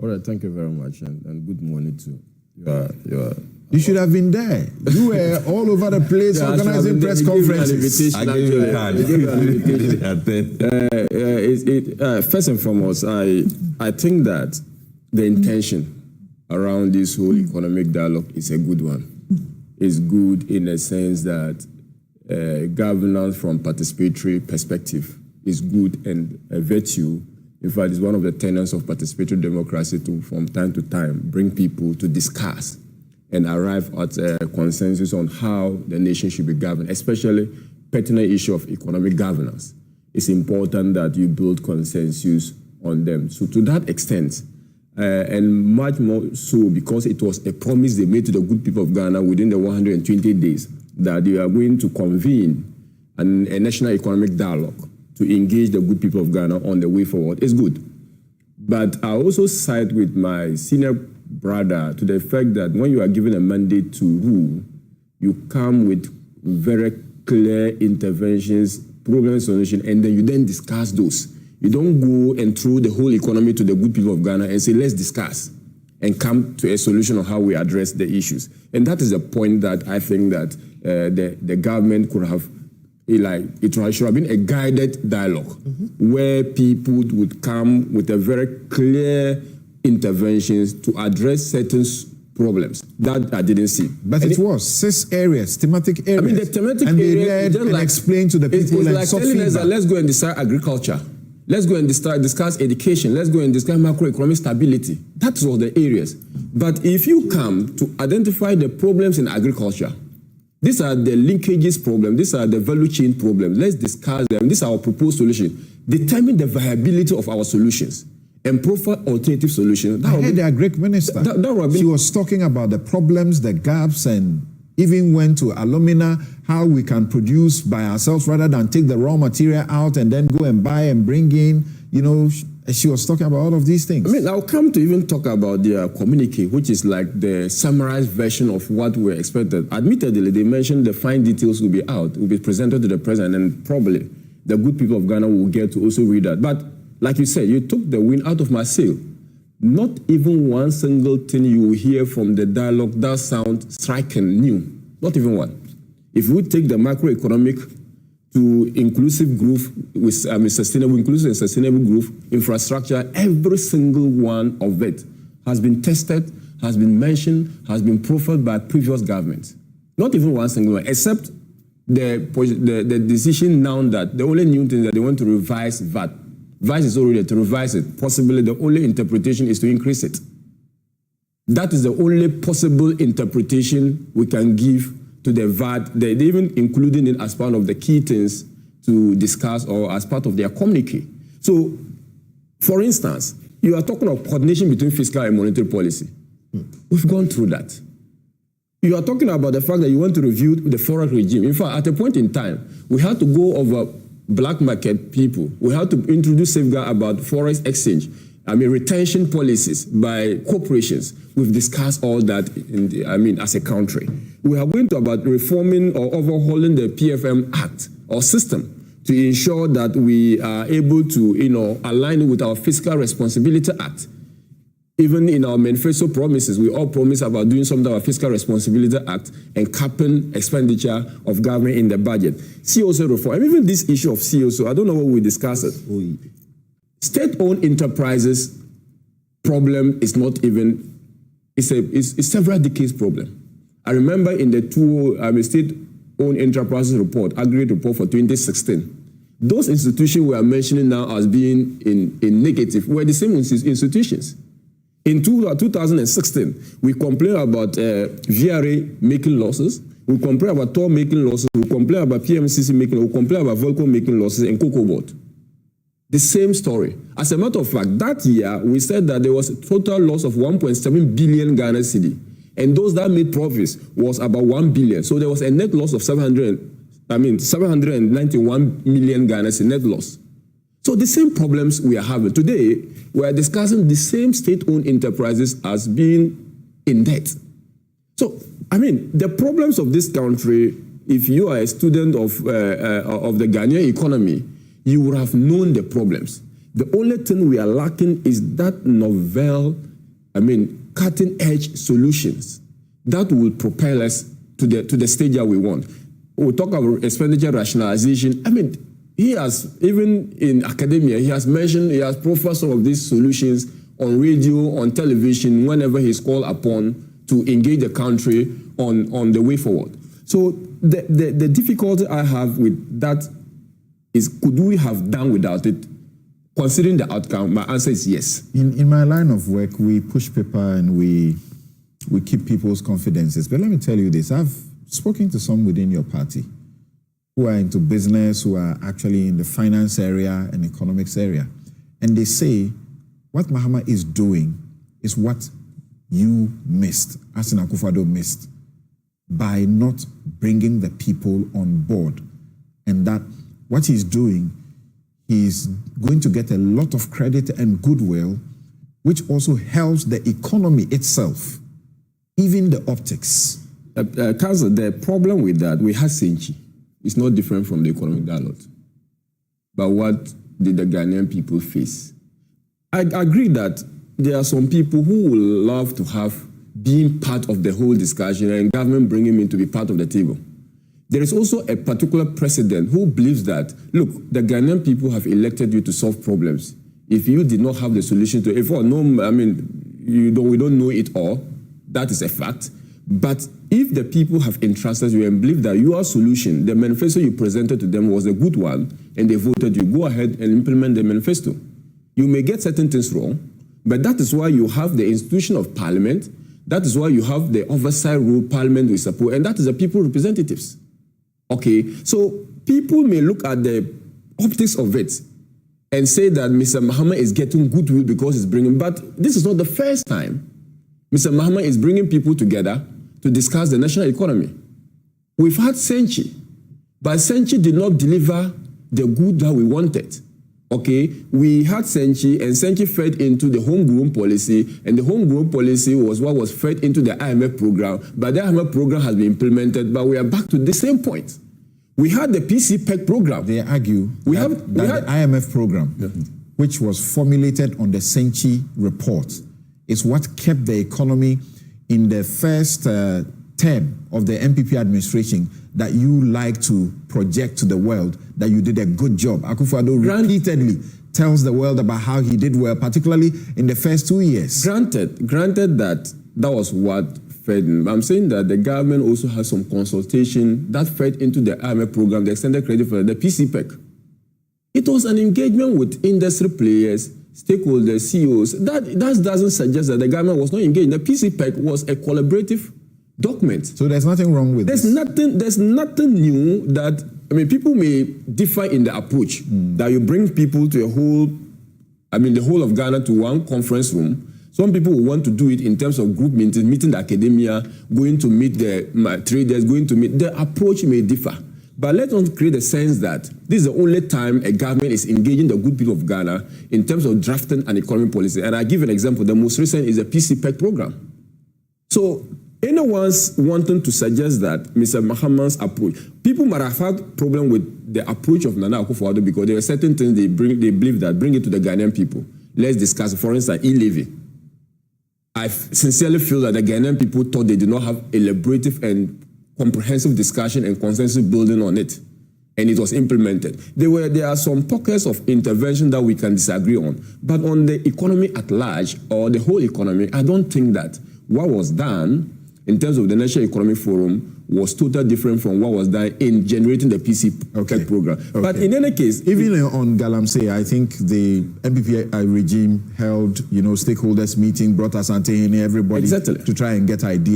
All right, thank you very much, and good morning to you should have been there. You were all over the place organizing press conferences. First and foremost, I think that the intention around this whole economic dialogue is a good one. It's good in the sense that governance from participatory perspective is good and a virtue. In fact, it's one of the tenets of participatory democracy to, from time to time, bring people to discuss and arrive at a consensus on how the nation should be governed, especially pertinent issue of economic governance. It's important that you build consensus on them. So to that extent, and much more so because it was a promise they made to the good people of Ghana within the 120 days that they are going to convene a national economic dialogue to engage the good people of Ghana on the way forward. It's good. But I also side with my senior brother to the fact that when you are given a mandate to rule, you come with very clear interventions, problem solution, and then you then discuss those. You don't go and throw the whole economy to the good people of Ghana and say, let's discuss and come to a solution of how we address the issues. And that is the point that I think that the government could have, it should have been a guided dialogue where people would come with a very clear interventions to address certain problems that I didn't see. But it was 6 areas, thematic areas. I mean, the thematic and areas, they read and explained to the people. It's like telling us that let's go and decide agriculture. Let's go and discuss education. Let's go and discuss macroeconomic stability. That was the areas. But if you come to identify the problems in agriculture, these are the linkages problem, these are the value chain problems. Let's discuss them. This is our proposed solution. Determine the viability of our solutions and profile alternative solutions. I heard the Agric minister. She was talking about the problems, the gaps, and even went to alumina, how we can produce by ourselves rather than take the raw material out and then go and buy and bring in. You know, she was talking about all of these things. I mean, I'll come to even talk about their communique, which is like the summarized version of what we expected. Admittedly, they mentioned the fine details will be out, will be presented to the president, and probably the good people of Ghana will get to also read that. But like you said, you took the wind out of my sail. Not even one single thing you will hear from the dialogue that sounds striking new. Not even one. If we take the macroeconomic to inclusive growth with sustainable, inclusive and sustainable growth, infrastructure, every single one of it has been tested, has been mentioned, has been profiled by previous governments. Not even one single one, except the decision now that the only new thing that they want to revise VAT. VAT is already to revise it. Possibly the only interpretation is to increase it. That is the only possible interpretation we can give to the VAT. They even including it as part of the key things to discuss or as part of their communique. So, for instance, you are talking of coordination between fiscal and monetary policy. We've gone through that. You are talking about the fact that you want to review the forex regime. In fact, at a point in time, we had to go over black market people. We had to introduce safeguard about forex exchange. Retention policies by corporations. We've discussed all that as a country. We are going to about reforming or overhauling the PFM Act or system to ensure that we are able to, align with our Fiscal Responsibility Act. Even in our manifesto promises, we all promise about doing something about Fiscal Responsibility Act and capping expenditure of government in the budget. COSO reform, and even this issue of COSO, I don't know what we discussed it. State-owned enterprises problem is not even, it's several decades problem. I remember in the state-owned enterprises report, aggregate report for 2016, those institutions we are mentioning now as being in negative were the same institutions. In 2016, we complained about VRA making losses, we complained about TOR making losses, we complained about PMCC making losses, we complained about Volco making losses, and COCOBOT. The same story. As a matter of fact, that year, we said that there was a total loss of 1.7 billion Ghana cedi. And those that made profits was about 1 billion. So there was a net loss of 791 million Ghana cedi net loss. So the same problems we are having. Today, we are discussing the same state-owned enterprises as being in debt. So, the problems of this country, if you are a student of the Ghanaian economy, you would have known the problems. The only thing we are lacking is that novel cutting-edge solutions that will propel us to the stage that we want. We'll talk about expenditure rationalization. He has, even in academia, he has professed some of these solutions on radio, on television, whenever he's called upon to engage the country on the way forward. So the difficulty I have with that is, could we have done without it? Considering the outcome, my answer is yes. In my line of work, we push paper and we keep people's confidences. But let me tell you this, I've spoken to some within your party who are into business, who are actually in the finance area and economics area. And they say, what Mahama is doing is what you missed, Asin Akufo-Addo missed, by not bringing the people on board. And that what he's doing, he's going to get a lot of credit and goodwill, which also helps the economy itself, even the optics. Council, the problem with that, we had Senchi. It's not different from the economic dialogue. But what did the Ghanaian people face? I agree that there are some people who will love to have being part of the whole discussion and government bringing him in to be part of the table. There is also a particular president who believes that, look, the Ghanaian people have elected you to solve problems. If you did not have the solution to it, we don't know it all. That is a fact. But if the people have entrusted you and believe that your solution, the manifesto you presented to them was a good one, and they voted you, go ahead and implement the manifesto. You may get certain things wrong, but that is why you have the institution of parliament. That is why you have the oversight rule parliament will support, and that is the people representatives. Okay, so people may look at the optics of it and say that Mr. Mahama is getting goodwill because he's bringing, but this is not the first time Mr. Mahama is bringing people together to discuss the national economy. We've had Senchi, but Senchi did not deliver the good that we wanted. Okay, we had Senchi, and Senchi fed into the homegrown policy, and the homegrown policy was what was fed into the IMF program, but the IMF program has been implemented, but we are back to the same point. We had the PCPEC program. They argue that the IMF program, which was formulated on the Senchi report, is what kept the economy in the first term of the MPP administration that you like to project to the world that you did a good job. Akufo-Addo repeatedly tells the world about how he did well, particularly in the first 2 years. Granted that was what fed in. I'm saying that the government also has some consultation that fed into the IMF program, the extended credit for the PCPEC. It was an engagement with industry players, stakeholders, CEOs. That doesn't suggest that the government was not engaged. The PCPEC was a collaborative document. So there's nothing wrong with this? There's nothing new that, people may differ in the approach, that you bring people to the whole of Ghana to one conference room. Some people will want to do it in terms of group meetings, meeting the academia, going to meet the traders, the approach may differ. But let's not create a sense that this is the only time a government is engaging the good people of Ghana in terms of drafting an economic policy. And I give an example. The most recent is the PCPEC program. So anyone's wanting to suggest that Mr. Mahama's approach, people might have had problem with the approach of Nana Akufo-Addo because there are certain things they believe that bring it to the Ghanaian people. Let's discuss, for instance, e-levy. I sincerely feel that the Ghanaian people thought they did not have a deliberative and comprehensive discussion and consensus building on it, and it was implemented. There are some pockets of intervention that we can disagree on, but on the economy at large, or the whole economy, I don't think that what was done in terms of the National Economic Forum was totally different from what was done in generating the PCPEC program. Okay. But in any case, even on Galamsey, I think the MPP regime held, stakeholders meeting, brought Asante and everybody to try and get ideas.